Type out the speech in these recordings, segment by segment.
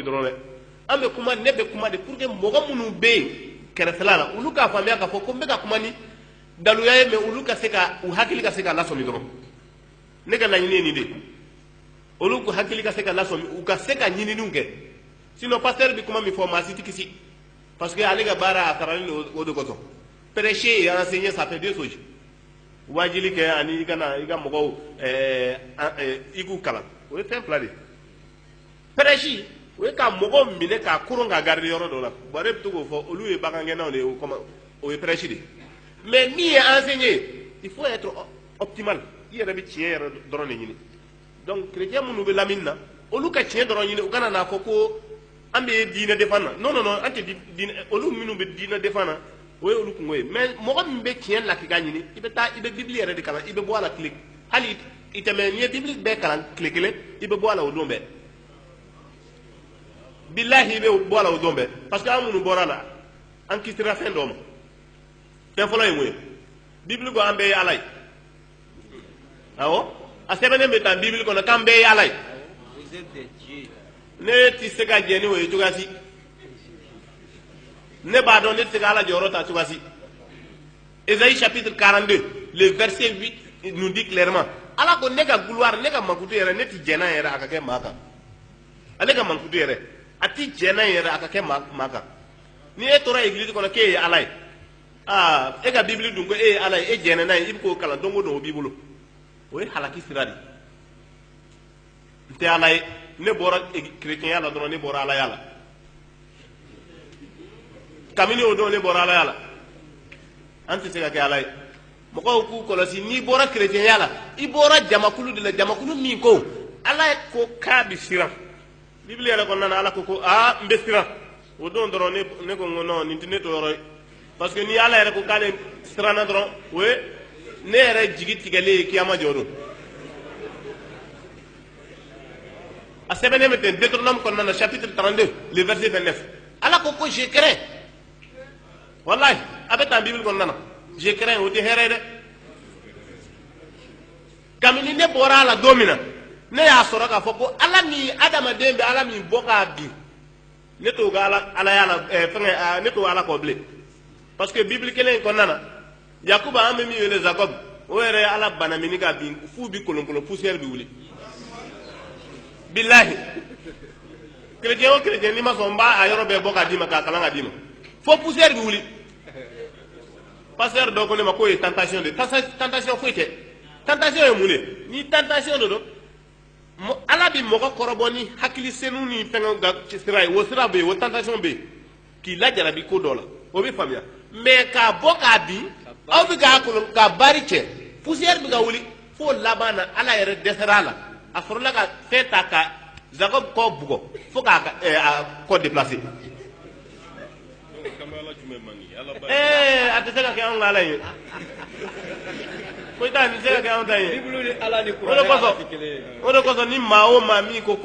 dɔrɔn dɛ an bɛ kuma ne bɛ kuma de pour que mɔgɔ minnu bɛ yen kɛrɛfɛla la olu k'a faamuya k'a fɔ ko n bɛ ka kuma ni daluya ye mais olu ka se ka u hakili ka se ka lasɔmi dɔrɔn ne ka laɲini ye nin de olu ko hakili ka se ka lasɔmi u ka se ka ɲininiw kɛ sinon pasteur bɛ kuma min fɔ maa si tɛ kisi parce que ale ka baara a taaralen don o de kosɔn prêcher et enseigner ça fait deux choses wajili kɛ ani i ka mɔgɔw i k'u kalan o ye fɛn fila de prêche o ye ka mɔgɔw minɛ k'a koron k'a garder yɔrɔ dɔ la bɔn e bɛ to k'o fɔ olu ye bagangɛnnaw de ye o ye prêche de mais min ye enseigner il faut être optimal i yɛrɛ bɛ tiɲɛ yɛrɛ dɔrɔn de ɲini donc chrétien minnu bɛ lamini na olu ka tiɲɛ dɔrɔn ɲini u kana n'a fɔ ko an bɛ diinɛ défendre non non non an tɛ diinɛ olu minnu bɛ diinɛ défendre o ye olu kungo ye mais mɔgɔ min bɛ tiɲɛ lakika ɲini i bɛ taa i bɛ bibili yɛrɛ de kalan i bɛ bɔ a la tile hali i tɛmɛ n'i ye bibili bɛɛ kalan tile kelen i bɛ bɔ a la o don bɛɛ bilahi i bɛ bɔ a la o don bɛɛ parce que an minnu bɔra a la an kisira fɛn dɔ ma fɛn fɔlɔ ye mun ye bibili ko an bɛɛ ye ala ye awɔ a sɛbɛnnen bɛ tan bibili kɔnɔ k'an bɛɛ ye ala ye ne tɛ se ka jɛ ni o ye cogoya si ne b'a dɔn ne tɛ se ka ala jɔyɔrɔ ta cogoya si Ésaïe chapitre 42 le verset 8 nous dit clairement ala ko ne ka gloire ne ka mankutu yɛrɛ ne tɛ jɛ n'a yɛrɛ a ka kɛ maa kan ale ka mankutu yɛrɛ a tɛ jɛ n'a yɛrɛ a ka kɛ maa kan ni e tora église kɔnɔ k'e ye ala ye e ka bibili dun ko e ye ala ye e jɛnɛ n'a ye i bɛ k'o kalan don o don o b'i bolo o ye halaki sira de n tɛ ala ye ne bɔra chrétienya la dɔrɔn ne bɔra alaya la kabini o don ne bɔra alaya la an tɛ se ka kɛ ala ye mɔgɔw k'u kɔlɔsi n'i bɔra chrétienya la i bɔra jamakulu de la jamakulu min ko ala ye ko k'a bɛ siran bibili yɛrɛ kɔnɔna na ala ko n bɛ siran o don dɔrɔn ne ko non nin tɛ ne to yɔrɔ ye parce que ni ala yɛrɛ ko k'ale siranna dɔrɔn o ye ne yɛrɛ jigi tigɛlen ye kiyama jɔ don a sɛbɛnnen bɛ ten Deutéronome kɔnɔna na chapitre 32 le verset 29 ala ko je crains wallahi a bɛ tan bibili kɔnɔna na je crains o tɛ hɛrɛ ye dɛ kabini ne bɔra a la don min na ne y'a sɔrɔ k'a fɔ ko ala min adamaden bɛ ala min bɔ k'a bin ne t'o ka alaya la fɛngɛ ne t'o ala kɔ bilen parce que bibili kelen in kɔnɔna na yakuba an bɛ min wele Jacob o yɛrɛ ye ala bana mini k'a bin fu bi kolonkolon poussière bi wuli bilahi chrétien o chrétien n'i ma sɔn n b'a a yɔrɔ bɛɛ bɔ k'a d'i ma k'a kalan k'a d'i ma fo poussière bi wuli pasteur dɔ ko ne ma k'o ye tentation de tentation foyi tɛ tentation ye mun de ni tentation de don ala bi mɔgɔ kɔrɔbɔ ni hakilisenu ni fɛngɛw ka sira ye o sira bɛ yen o tentation bɛ yen k'i lajarabi ko dɔ la o bɛ faamuya mais k'a bɔ k'a bin aw bɛ k'a kolon k'a bari cɛ poussière bɛ ka wuli fo laban na ala yɛrɛ dɛsɛra a la a sɔrɔla ka fɛn ta ka Jacob kɔ bugɔ fo k'a kɔ déplacer a tɛ se ka kɛ anw ka ala ye ko taa nin se ka kɛ anw ta ye o de kosɔn ni maa o maa min ko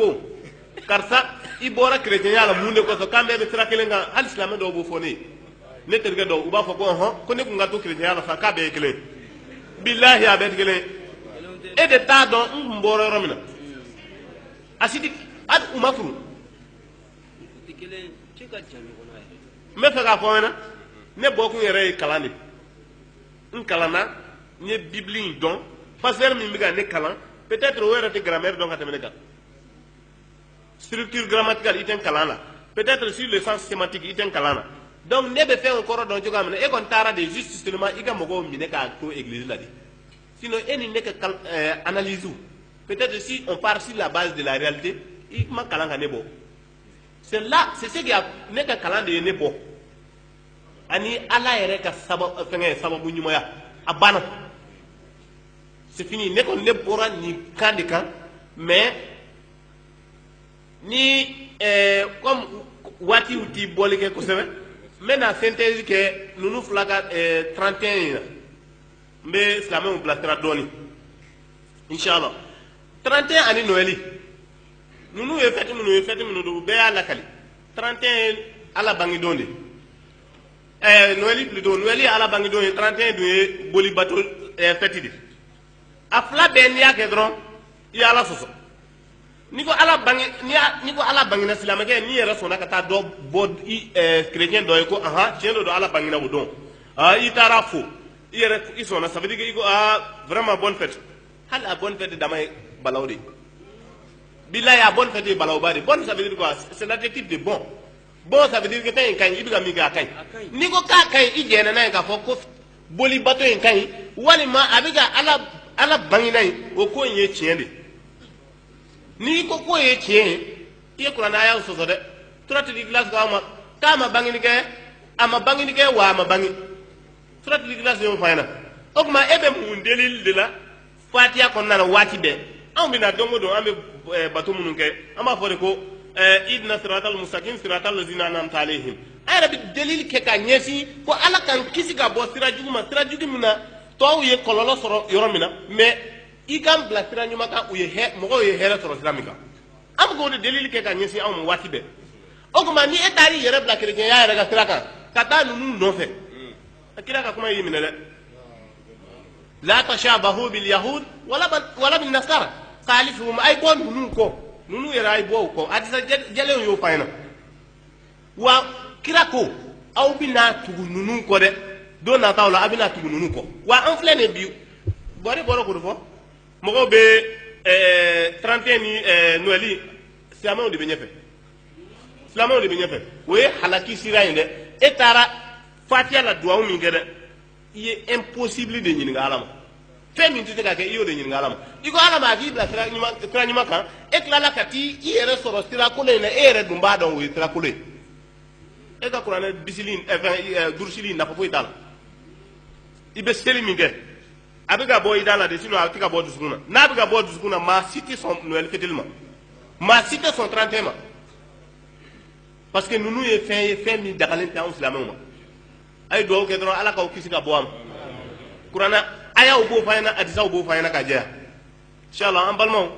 karisa i bɔra chrétienya la mun de kosɔn k'an bɛɛ bɛ sira kelen kan hali silamɛ dɔw b'o fɔ ne ye ne terikɛ dɔw u b'a fɔ ko ne kun ka to chrétienya la sa k'a bɛɛ ye kelen bilahi a bɛɛ tɛ kelen e de t'a dɔn n kun bɔra yɔrɔ min na a si tɛ hali u ma furu n bɛ fɛ k'a fɔ aw ɲɛna ne bɔkun yɛrɛ ye kalan de n kalanna n ye bibili in dɔn pasteur min bɛ ka ne kalan peut-être o yɛrɛ tɛ grammaire dɔn ka tɛmɛ ne kan structure grammaticale i tɛ n kalan la peut-être sur le sens sémantique i tɛ n kalan na donc ne bɛ fɛn o kɔrɔ dɔn cogoya min na e kɔni taara de juste seulement i ka mɔgɔw minɛ k'a to église la de sinon e ni ne ka analyse peut-être si on part sur la base de la réalité i ma kalan ka ne bɔ c'est ce qui a ne ka kalan de ye ne bɔ ani ala yɛrɛ ka sababu ɲumanya a banna c'est fini ne kɔni ne bɔra nin kan de kan mais ni comme waatiw t'i bɔli kɛ kosɛbɛ n bɛ na synthèse kɛ ninnu fila ka 31 in na n bɛ silamɛw bilasira dɔɔnin inshallah 31 ani Noël ninnu ye fête minnu don u bɛɛ y'a lakali 31 ala bangedon de Noël plutôt Noël ye ala bangedon ye 31 dun ye boli bato fête de a fila bɛɛ n'i y'a kɛ dɔrɔn i ye ala sɔsɔ niko ala bangi niko ala bangina silamake ni yɛrɛ sɔnna ka taa dɔ bɔ chrétien dɔ ye ko tiɲɛ do ala bangina o don i taara fo i yɛrɛ i sɔnna ça veut dire que i ko vraiment bonne fête hali a bonne fête dama ye balaw de bilahi a bonne fête ye balawba de bonne ça veut dire quoi c'est l'adjectif de bon bon ça veut dire que fɛn in ka ɲi i bɛ ka min kɛ a ka ɲi n'i ko k'a ka ɲi i jɛnna n'a ye k'a fɔ ko boli bato in ka ɲi walima a bɛ ka ala bangina in o ko in ye tiɲɛ de n'i ko k'o ye tiɲɛ ye i ye kuranɛ aya sɔsɔ dɛ suratul ikhlas ko k'a ma bangini kɛ a ma bangini kɛ wa a ma bangi suratul ikhlas y'o fɔ an ɲɛna o tuma e bɛ mun delili de la fatiha kɔnɔna na waati bɛɛ anw bɛna don o don an bɛ bato minnu kɛ an b'a fɔ de ko idina siratal mustaqim siratal lazina an'amta alayhim a yɛrɛ bɛ delili kɛ ka ɲɛsin ko ala kan kisi ka bɔ sira jugu ma sira jugu min na tɔw ye kɔlɔlɔ sɔrɔ yɔrɔ min na mais i kan bila sira ɲuman kan mɔgɔw ye hɛrɛ sɔrɔ sira min kan an bɛ k'o de delili kɛ ka ɲɛsin anw ma waati bɛɛ o tuma ni e taar'i yɛrɛ bila kerecɛnya yɛrɛ ka sira kan ka taa ninnu nɔfɛ a kira ka kuma y'i minɛ dɛ la tashabahu bil yahud wala bin nasara khalifuhum ay bɔ ninnu kɔ ninnu yɛrɛ ay bɔ o kɔ hadisa jɛlenw y'o fɔ an ɲɛna wa kira ko aw bɛna tugu ninnu kɔ dɛ don nataw la a bɛna tugu ninnu kɔ wa an filɛ nin bi bɔrɛ bɔra k'o de fɔ mɔgɔw bɛ 31 ni Noël silamɛw de bɛ ɲɛfɛ silamɛw de bɛ ɲɛfɛ o ye halaki sira in dɛ e taara fatiha la duwawu min kɛ dɛ i ye impossible de ɲininka ala ma fɛn min tɛ se ka kɛ i y'o de ɲininka ala ma i ko ala ma a k'i bila sira ɲuman kan e tilala ka t'i yɛrɛ sɔrɔ sira kolon in na e yɛrɛ dun b'a dɔn o ye sira kolon ye e ka kuranɛ bisili durusili nafa foyi t'a la i bɛ seli min kɛ a bɛ ka bɔ i da la de sinon a tɛ ka bɔ dusukun na n'a bɛ ka bɔ dusukun na maa si tɛ sɔn Noël fêteli ma maa si tɛ sɔn 31 ma parce que ninnu ye fɛn min dagalen tɛ anw silamɛw ma a ye dugawu kɛ dɔrɔn ala k'aw kisi ka bɔ a ma kuranɛ ayaw b'o fɔ an ɲɛna hadisaw b'o fɔ an ɲɛna ka jɛya inshallah an balimaw